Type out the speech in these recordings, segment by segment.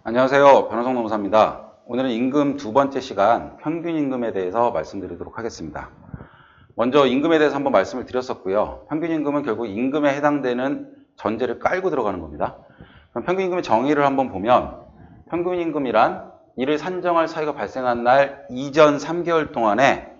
안녕하세요. 변호성 노무사입니다. 오늘은 임금 두 번째 시간 평균 임금에 대해서 말씀드리도록 하겠습니다. 먼저 임금에 대해서 한번 말씀을 드렸었고요. 평균 임금은 결국 임금에 해당되는 전제를 깔고 들어가는 겁니다. 그럼 평균 임금의 정의를 한번 보면 평균 임금이란 이를 산정할 사유가 발생한 날 이전 3개월 동안에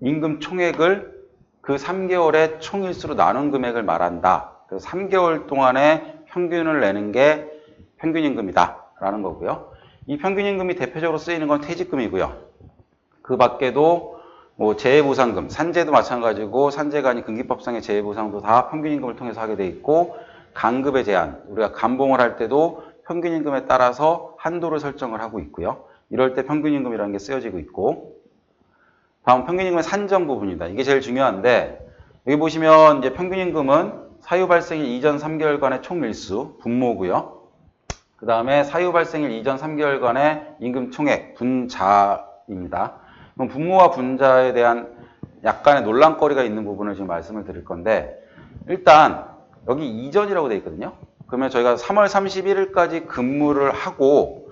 임금 총액을 그 3개월의 총일수로 나눈 금액을 말한다. 그래서 3개월 동안에 평균을 내는 게 평균 임금이다 라는 거고요. 이 평균 임금이 대표적으로 쓰이는 건 퇴직금이고요. 그 밖에도 뭐 재해보상금, 산재도 마찬가지고 산재가 아닌 금기법상의 재해보상도 다 평균 임금을 통해서 하게 돼 있고, 간급의 제한, 우리가 감봉을 할 때도 평균 임금에 따라서 한도를 설정을 하고 있고요. 이럴 때 평균 임금이라는 게 쓰여지고 있고, 다음 평균 임금의 산정 부분입니다. 이게 제일 중요한데, 여기 보시면 이제 평균 임금은 사유 발생일 이전 3개월간의 총일수, 분모고요. 그 다음에 사유 발생일 이전 3개월간의 임금 총액, 분자입니다. 그럼 분모와 분자에 대한 약간의 논란거리가 있는 부분을 지금 말씀을 드릴 건데, 일단 여기 이전이라고 되어 있거든요. 그러면 저희가 3월 31일까지 근무를 하고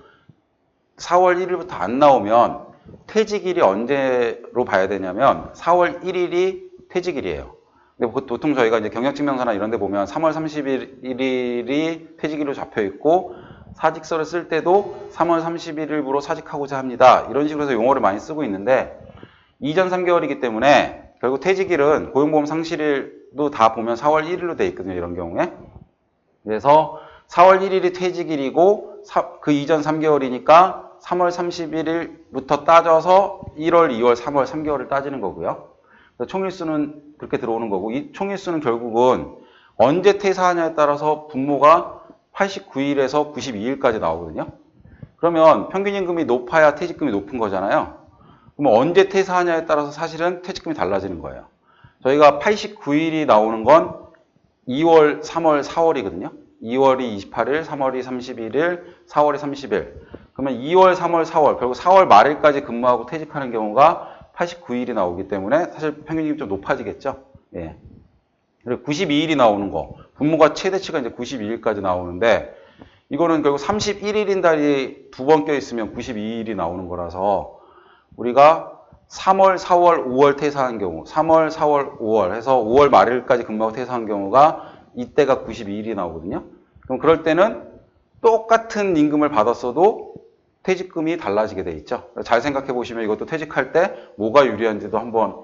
4월 1일부터 안 나오면 퇴직일이 언제로 봐야 되냐면 4월 1일이 퇴직일이에요. 근데 보통 저희가 이제 경력증명서나 이런 데 보면 3월 31일이 퇴직일로 잡혀 있고, 사직서를 쓸 때도 3월 31일부로 사직하고자 합니다. 이런 식으로 해서 용어를 많이 쓰고 있는데, 이전 3개월이기 때문에 결국 퇴직일은 고용보험 상실일도 다 보면 4월 1일로 돼 있거든요. 이런 경우에. 그래서 4월 1일이 퇴직일이고 그 이전 3개월이니까 3월 31일부터 따져서 1월, 2월, 3월 3개월을 따지는 거고요. 그래서 총일수는 그렇게 들어오는 거고, 이 총일수는 결국은 언제 퇴사하냐에 따라서 분모가 89일에서 92일까지 나오거든요. 그러면 평균임금이 높아야 퇴직금이 높은 거잖아요. 그럼 언제 퇴사하냐에 따라서 사실은 퇴직금이 달라지는 거예요. 저희가 89일이 나오는 건 2월, 3월, 4월이거든요. 2월이 28일, 3월이 31일, 4월이 30일. 그러면 2월, 3월, 4월, 결국 4월 말일까지 근무하고 퇴직하는 경우가 89일이 나오기 때문에 사실 평균임금이 좀 높아지겠죠. 예. 그리고 92일이 나오는 거, 분모가 최대치가 이제 92일까지 나오는데, 이거는 결국 31일인 달이 두 번 껴있으면 92일이 나오는 거라서, 우리가 3월, 4월, 5월 퇴사한 경우, 3월, 4월, 5월 해서 5월 말일까지 근무하고 퇴사한 경우가 이때가 92일이 나오거든요. 그럼 그럴 때는 똑같은 임금을 받았어도 퇴직금이 달라지게 돼 있죠. 잘 생각해 보시면 이것도 퇴직할 때 뭐가 유리한지도 한번,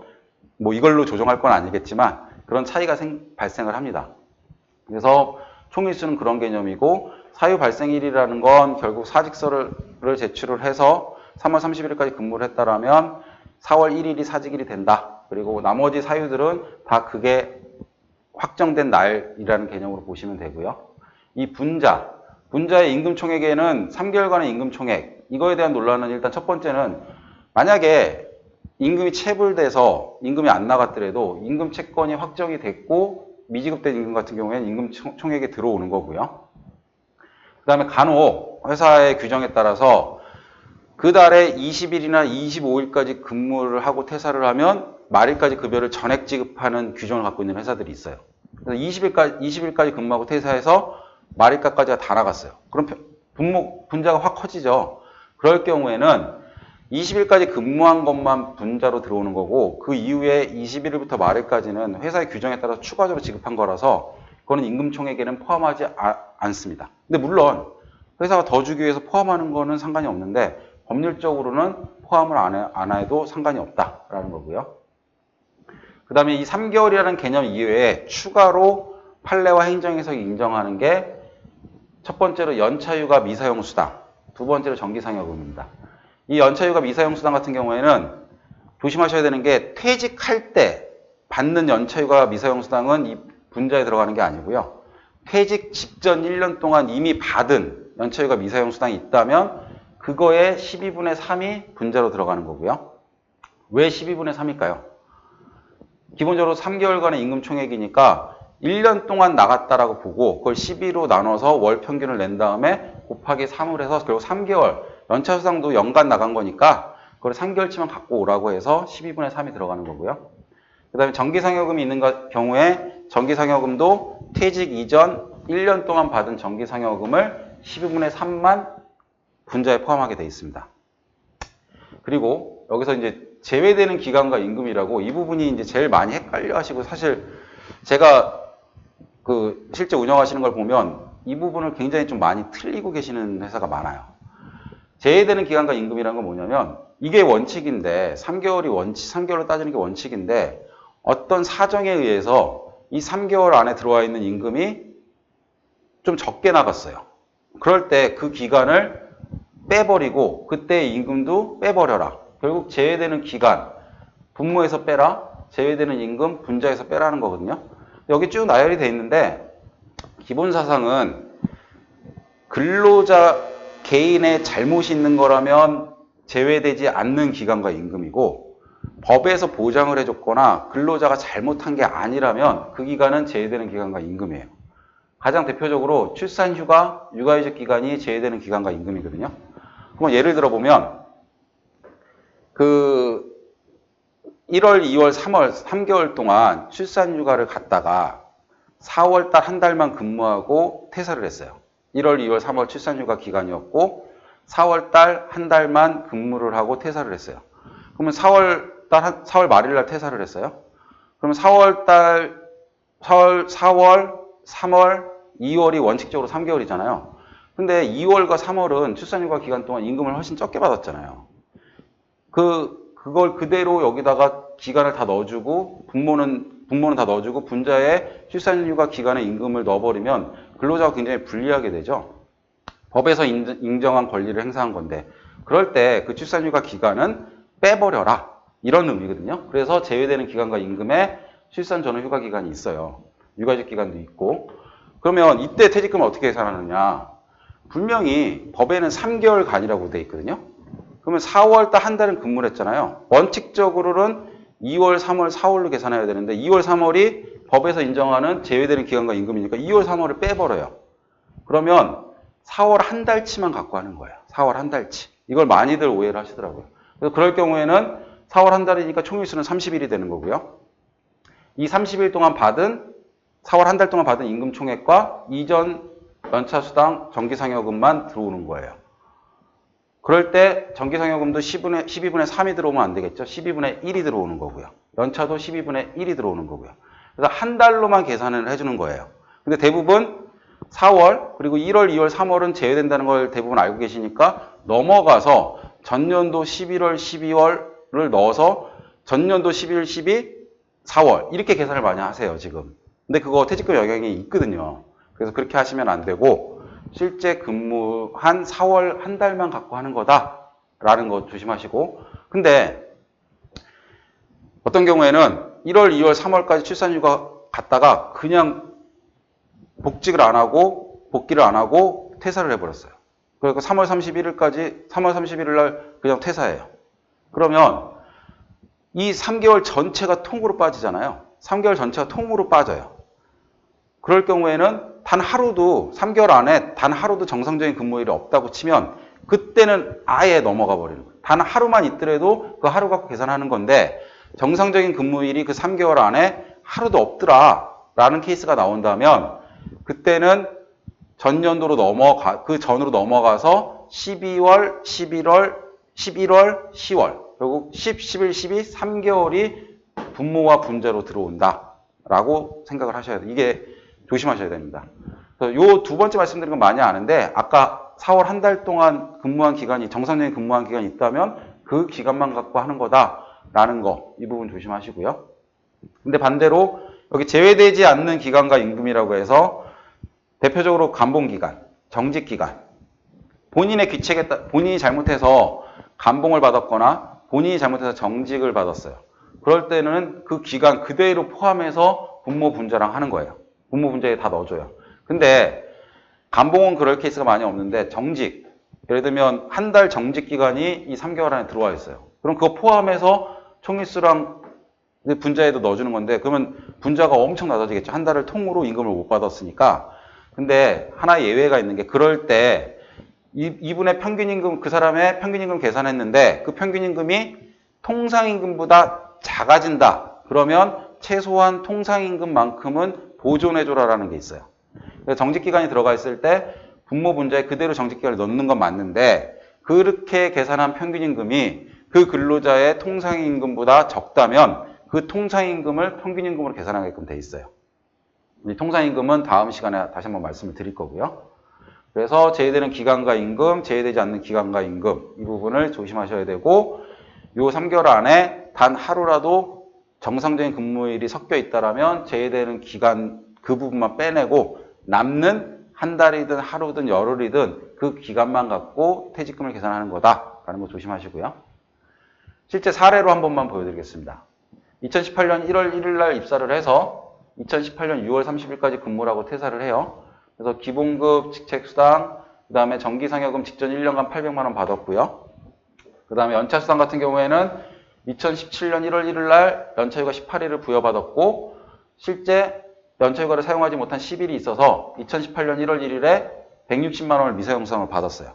뭐 이걸로 조정할 건 아니겠지만 그런 차이가 발생을 합니다. 그래서 총일수는 그런 개념이고, 사유 발생일이라는 건 결국 사직서를 제출을 해서 3월 30일까지 근무를 했다라면 4월 1일이 사직일이 된다. 그리고 나머지 사유들은 다 그게 확정된 날이라는 개념으로 보시면 되고요. 이 분자의 임금총액에는 3개월간의 임금총액, 이거에 대한 논란은 일단 첫 번째는, 만약에 임금이 체불돼서 임금이 안 나갔더라도 임금 채권이 확정이 됐고 미지급된 임금 같은 경우에는 임금 총액에 들어오는 거고요. 그 다음에 간혹 회사의 규정에 따라서 그 달에 20일이나 25일까지 근무를 하고 퇴사를 하면 말일까지 급여를 전액 지급하는 규정을 갖고 있는 회사들이 있어요. 그래서 20일까지 근무하고 퇴사해서 말일까지가 다 나갔어요. 그럼 분자가 확 커지죠. 그럴 경우에는 20일까지 근무한 것만 분자로 들어오는 거고, 그 이후에 21일부터 말일까지는 회사의 규정에 따라서 추가적으로 지급한 거라서 그거는 임금총액에는 포함하지 않습니다. 근데 물론 회사가 더 주기 위해서 포함하는 거는 상관이 없는데 법률적으로는 포함을 안 해도 상관이 없다라는 거고요. 그 다음에 이 3개월이라는 개념 이외에 추가로 판례와 행정에서 인정하는 게, 첫 번째로 연차휴가 미사용수당, 두 번째로 정기상여금입니다. 이 연차휴가 미사용수당 같은 경우에는 조심하셔야 되는 게, 퇴직할 때 받는 연차휴가 미사용수당은 이 분자에 들어가는 게 아니고요. 퇴직 직전 1년 동안 이미 받은 연차휴가 미사용수당이 있다면 그거의 12분의 3이 분자로 들어가는 거고요. 왜 12분의 3일까요? 기본적으로 3개월간의 임금총액이니까 1년 동안 나갔다라고 보고 그걸 12로 나눠서 월 평균을 낸 다음에 곱하기 3을 해서 결국 3개월, 연차수당도 연간 나간 거니까 그걸 3개월치만 갖고 오라고 해서 12분의 3이 들어가는 거고요. 그 다음에 정기상여금이 있는 경우에 정기상여금도 퇴직 이전 1년 동안 받은 정기상여금을 12분의 3만 분자에 포함하게 돼 있습니다. 그리고 여기서 이제 제외되는 기간과 임금이라고 이 부분이 이제 제일 많이 헷갈려 하시고, 사실 제가 그 실제 운영하시는 걸 보면 이 부분을 굉장히 좀 많이 틀리고 계시는 회사가 많아요. 제외되는 기간과 임금이라는 건 뭐냐면 이게 원칙인데 3개월로 따지는 게 원칙인데 어떤 사정에 의해서 이 3개월 안에 들어와 있는 임금이 좀 적게 나갔어요. 그럴 때 그 기간을 빼버리고 그때의 임금도 빼버려라. 결국 제외되는 기간, 분모에서 빼라, 제외되는 임금, 분자에서 빼라는 거거든요. 여기 쭉 나열이 돼 있는데 기본 사상은 근로자 개인의 잘못이 있는 거라면 제외되지 않는 기간과 임금이고, 법에서 보장을 해줬거나 근로자가 잘못한 게 아니라면 그 기간은 제외되는 기간과 임금이에요. 가장 대표적으로 출산휴가, 육아휴직 기간이 제외되는 기간과 임금이거든요. 그럼 예를 들어 보면 그 1월, 2월, 3월 3개월 동안 출산휴가를 갔다가 4월달 한 달만 근무하고 퇴사를 했어요. 1월, 2월, 3월 출산휴가 기간이었고 4월달 한 달만 근무를 하고 퇴사를 했어요. 그러면 4월 말일날 퇴사를 했어요. 그러면 4월, 3월, 2월이 원칙적으로 3개월이잖아요. 근데 2월과 3월은 출산휴가 기간 동안 임금을 훨씬 적게 받았잖아요. 그걸 그대로 여기다가 기간을 다 넣어주고 분모는 다 넣어주고 분자에 출산휴가 기간에 임금을 넣어버리면 근로자가 굉장히 불리하게 되죠. 법에서 인정한 권리를 행사한 건데 그럴 때 그 출산휴가 기간은 빼버려라 이런 의미거든요. 그래서 제외되는 기간과 임금에 출산 전후 휴가 기간이 있어요. 육아휴직 기간도 있고. 그러면 이때 퇴직금을 어떻게 계산하느냐. 분명히 법에는 3개월간이라고 돼 있거든요. 그러면 4월달 한 달은 근무를 했잖아요. 원칙적으로는 2월, 3월, 4월로 계산해야 되는데 2월, 3월이 법에서 인정하는 제외되는 기간과 임금이니까 2월, 3월을 빼버려요. 그러면 4월 한 달치만 갖고 하는 거예요. 4월 한 달치. 이걸 많이들 오해를 하시더라고요. 그래서 그럴 경우에는 4월 한 달이니까 총일수는 30일이 되는 거고요. 이 30일 동안 4월 한 달 동안 받은 임금 총액과 이전 연차수당 정기상여금만 들어오는 거예요. 그럴 때 정기상여금도 12분의 3이 들어오면 안 되겠죠. 12분의 1이 들어오는 거고요. 연차도 12분의 1이 들어오는 거고요. 그래서 한 달로만 계산을 해주는 거예요. 근데 대부분 4월 그리고 1월, 2월, 3월은 제외된다는 걸 대부분 알고 계시니까 넘어가서 전년도 11월, 12월을 넣어서 전년도 11, 12, 4월 이렇게 계산을 많이 하세요 지금. 근데 그거 퇴직금 영향이 있거든요. 그래서 그렇게 하시면 안 되고 실제 근무한 4월 한 달만 갖고 하는 거다라는 거 조심하시고. 근데 어떤 경우에는 1월, 2월, 3월까지 출산휴가 갔다가 그냥 복직을 안 하고 복귀를 안 하고 퇴사를 해버렸어요. 그러니까 3월 31일 날 그냥 퇴사해요. 그러면 이 3개월 전체가 통으로 빠지잖아요. 3개월 전체가 통으로 빠져요. 그럴 경우에는 단 하루도 3개월 안에 단 하루도 정상적인 근무일이 없다고 치면 그때는 아예 넘어가 버리는 거예요. 단 하루만 있더라도 그 하루 갖고 계산하는 건데 정상적인 근무일이 그 3개월 안에 하루도 없더라라는 케이스가 나온다면 그때는 전년도로 그 전으로 넘어가서 12월, 11월, 10월 결국 10, 11, 12, 3개월이 분모와 분자로 들어온다라고 생각을 하셔야 돼요. 이게 조심하셔야 됩니다. 요 두 번째 말씀드린 건 많이 아는데 아까 4월 한 달 동안 근무한 기간이 정상적인 근무한 기간이 있다면 그 기간만 갖고 하는 거다라는 거 이 부분 조심하시고요. 근데 반대로 여기 제외되지 않는 기간과 임금이라고 해서 대표적으로 감봉기간, 정직기간 본인의 귀책에 본인이 잘못해서 감봉을 받았거나 본인이 잘못해서 정직을 받았어요. 그럴 때는 그 기간 그대로 포함해서 분모 분자랑 하는 거예요. 분모 분자에 다 넣어줘요. 근데 감봉은 그럴 케이스가 많이 없는데 정직, 예를 들면 한 달 정직 기간이 이 3개월 안에 들어와 있어요. 그럼 그거 포함해서 총일수랑 분자에도 넣어주는 건데 그러면 분자가 엄청 낮아지겠죠. 한 달을 통으로 임금을 못 받았으니까. 근데 하나 예외가 있는 게 그럴 때 이분의 평균임금, 그 사람의 평균임금 계산했는데 그 평균임금이 통상임금보다 작아진다. 그러면 최소한 통상임금만큼은 보존해줘라라는 게 있어요. 그래서 정직기간이 들어가 있을 때 분모 분자에 그대로 정직기간을 넣는 건 맞는데 그렇게 계산한 평균임금이 그 근로자의 통상임금보다 적다면 그 통상임금을 평균임금으로 계산하게끔 돼 있어요. 이 통상임금은 다음 시간에 다시 한번 말씀을 드릴 거고요. 그래서 제외되는 기간과 임금, 제외되지 않는 기간과 임금 이 부분을 조심하셔야 되고 요 3개월 안에 단 하루라도 정상적인 근무일이 섞여 있다라면 제외되는 기간 그 부분만 빼내고 남는 한 달이든 하루든 열흘이든 그 기간만 갖고 퇴직금을 계산하는 거다라는 거 조심하시고요. 실제 사례로 한 번만 보여드리겠습니다. 2018년 1월 1일 날 입사를 해서 2018년 6월 30일까지 근무를 하고 퇴사를 해요. 그래서 기본급, 직책수당, 그 다음에 정기상여금 직전 1년간 800만 원 받았고요. 그 다음에 연차수당 같은 경우에는 2017년 1월 1일 날 연차휴가 18일을 부여받았고 실제 연차휴가를 사용하지 못한 10일이 있어서 2018년 1월 1일에 160만 원을 미사용수당을 받았어요.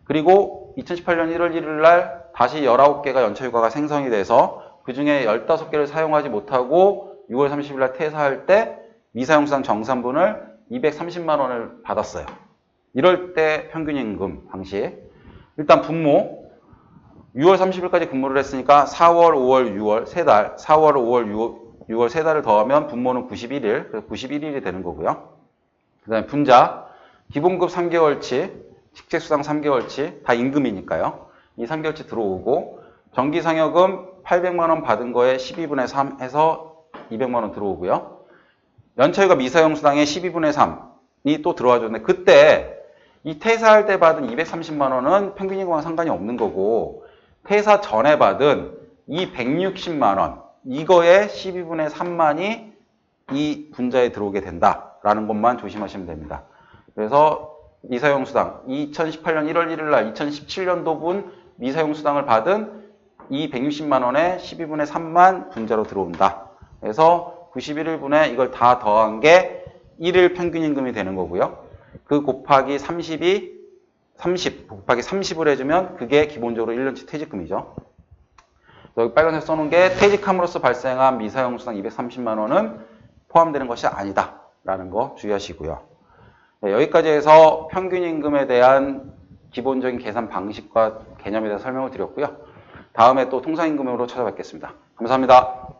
그리고 2018년 1월 1일 날 다시 19개가 연차휴가가 생성이 돼서 그 중에 15개를 사용하지 못하고 6월 30일 날 퇴사할 때 미사용수당 정산분을 230만 원을 받았어요. 이럴 때 평균임금 방식. 일단 분모 6월 30일까지 근무를 했으니까 4월, 5월, 6월 3달 4월, 5월, 6월 3달을 더하면 분모는 91일 그래서 91일이 되는 거고요. 그 다음에 분자 기본급 3개월치 직책수당 3개월치 다 임금이니까요. 이 3개월치 들어오고 정기상여금 800만 원 받은 거에 12분의 3 해서 200만 원 들어오고요. 연차휴가 미사용수당의 12분의 3이 또 들어와 줬는데 그때 이 퇴사할 때 받은 230만 원은 평균임금과 상관이 없는 거고 퇴사 전에 받은 이 160만 원 이거의 12분의 3만이 이 분자에 들어오게 된다라는 것만 조심하시면 됩니다. 그래서 미사용수당 2018년 1월 1일 날 2017년도분 미사용수당을 받은 이 160만 원의 12분의 3만 분자로 들어온다. 그래서 91일분에 이걸 다 더한 게 1일 평균임금이 되는 거고요. 그 곱하기 30이 30 곱하기 30을 해주면 그게 기본적으로 1년치 퇴직금이죠. 여기 빨간색 써놓은 게 퇴직함으로써 발생한 미사용수당 230만 원은 포함되는 것이 아니다 라는 거 주의하시고요. 네, 여기까지 해서 평균임금에 대한 기본적인 계산 방식과 개념에 대해서 설명을 드렸고요. 다음에 또 통상임금으로 찾아뵙겠습니다. 감사합니다.